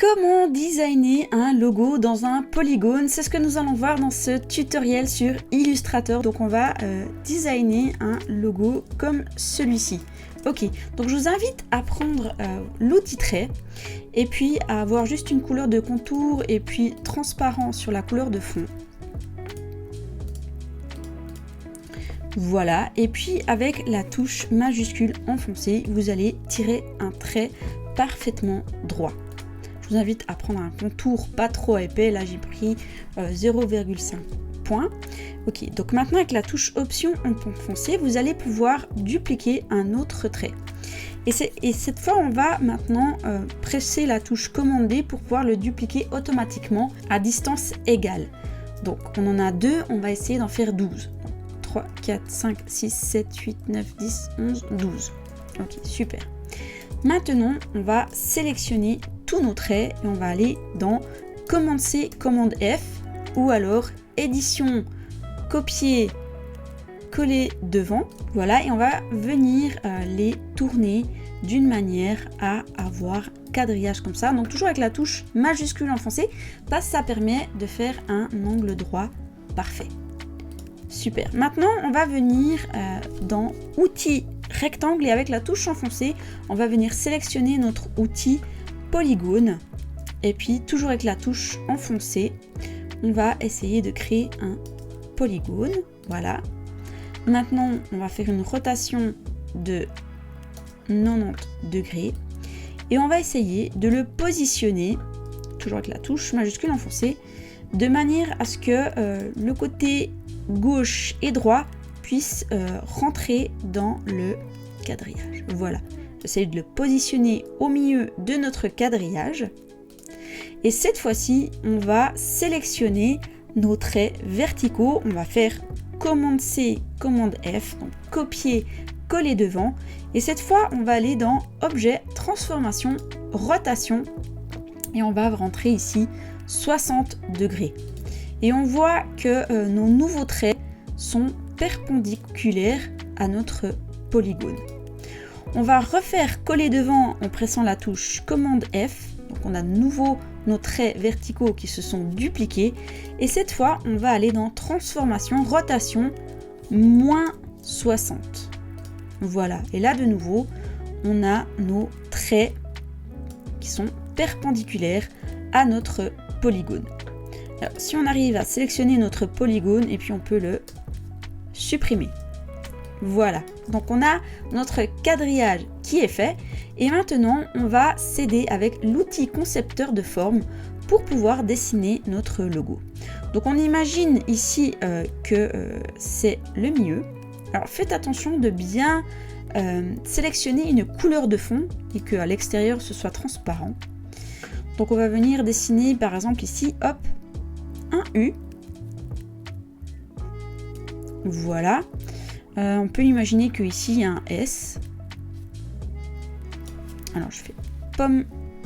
Comment designer un logo dans un polygone? C'est ce que nous allons voir dans ce tutoriel sur Illustrator. Donc on va designer un logo comme celui-ci. Ok, donc je vous invite à prendre l'outil trait et puis à avoir juste une couleur de contour et puis transparent sur la couleur de fond. Voilà, et puis avec la touche majuscule enfoncée, vous allez tirer un trait parfaitement droit. Je vous invite à prendre un contour pas trop épais, là j'ai pris 0,5 points. Ok, donc maintenant avec la touche option enfoncée, vous allez pouvoir dupliquer un autre trait. Et cette fois, on va maintenant presser la touche commande D pour pouvoir le dupliquer automatiquement à distance égale. Donc on en a deux, on va essayer d'en faire 12. 3, 4, 5, 6, 7, 8, 9, 10, 11, 12. Ok, super. Maintenant, on va sélectionner tous nos traits et on va aller dans commande C, commande F ou alors édition, copier, coller devant. Voilà, et on va venir les tourner d'une manière à avoir quadrillage comme ça. Donc toujours avec la touche majuscule enfoncée parce que ça permet de faire un angle droit parfait. Super. Maintenant, on va venir dans outils rectangle et avec la touche enfoncée, on va venir sélectionner notre outil polygone. Et puis, toujours avec la touche enfoncée, on va essayer de créer un polygone. Voilà. Maintenant, on va faire une rotation de 90 degrés et on va essayer de le positionner, toujours avec la touche majuscule enfoncée, de manière à ce que le côté gauche et droit puissent rentrer dans le quadrillage. Voilà, j'essaie de le positionner au milieu de notre quadrillage. Et cette fois-ci, on va sélectionner nos traits verticaux. On va faire commande C, commande F, donc copier, coller devant. Et cette fois, on va aller dans objet, transformation, rotation. Et on va rentrer ici 60 degrés. Et on voit que nos nouveaux traits sont perpendiculaires à notre polygone. On va refaire coller devant en pressant la touche commande F. Donc on a de nouveau nos traits verticaux qui se sont dupliqués. Et cette fois, on va aller dans transformation, rotation, moins 60. Voilà. Et là, de nouveau, on a nos traits qui sont perpendiculaires à notre polygone. Alors, si on arrive à sélectionner notre polygone et puis on peut le supprimer. Voilà, donc on a notre quadrillage qui est fait et maintenant on va s'aider avec l'outil concepteur de forme pour pouvoir dessiner notre logo. Donc on imagine ici que c'est le milieu. Alors faites attention de bien sélectionner une couleur de fond et qu'à l'extérieur ce soit transparent. Donc on va venir dessiner par exemple ici, hop, un U. Voilà. On peut imaginer que ici il y a un S. Alors je fais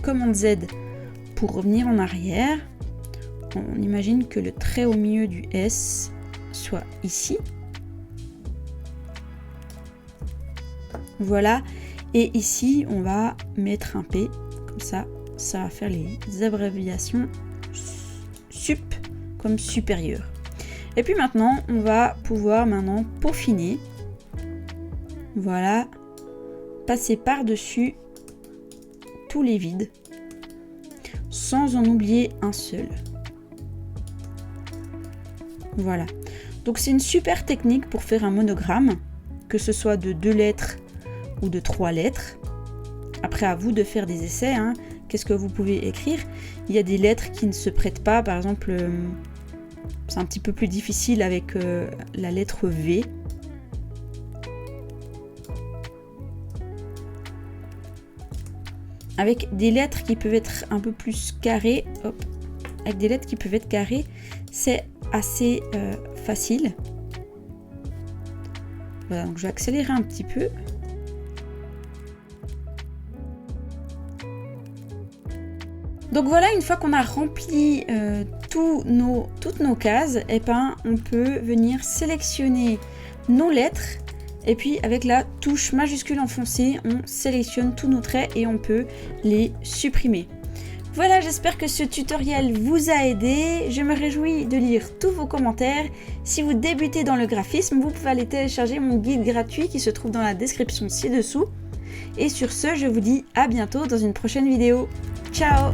commande Z pour revenir en arrière. On imagine que le trait au milieu du S soit ici. Voilà. Et ici on va mettre un P. Comme ça, ça va faire les abréviations sup comme supérieur. Et puis maintenant, on va pouvoir maintenant peaufiner. Voilà. Passer par-dessus tous les vides. Sans en oublier un seul. Voilà. Donc c'est une super technique pour faire un monogramme. Que ce soit de 2 lettres ou de 3 lettres. Après, à vous de faire des essais. Hein. Qu'est-ce que vous pouvez écrire? Il y a des lettres qui ne se prêtent pas. Par exemple... c'est un petit peu plus difficile avec la lettre V. Avec des lettres qui peuvent être un peu plus carrées, hop, avec des lettres qui peuvent être carrées, c'est assez facile. Voilà, donc je vais accélérer un petit peu. Donc voilà, une fois qu'on a rempli toutes nos cases, et ben, on peut venir sélectionner nos lettres et puis avec la touche majuscule enfoncée, on sélectionne tous nos traits et on peut les supprimer. Voilà, j'espère que ce tutoriel vous a aidé. Je me réjouis de lire tous vos commentaires. Si vous débutez dans le graphisme, vous pouvez aller télécharger mon guide gratuit qui se trouve dans la description ci-dessous. Et sur ce, je vous dis à bientôt dans une prochaine vidéo. Ciao!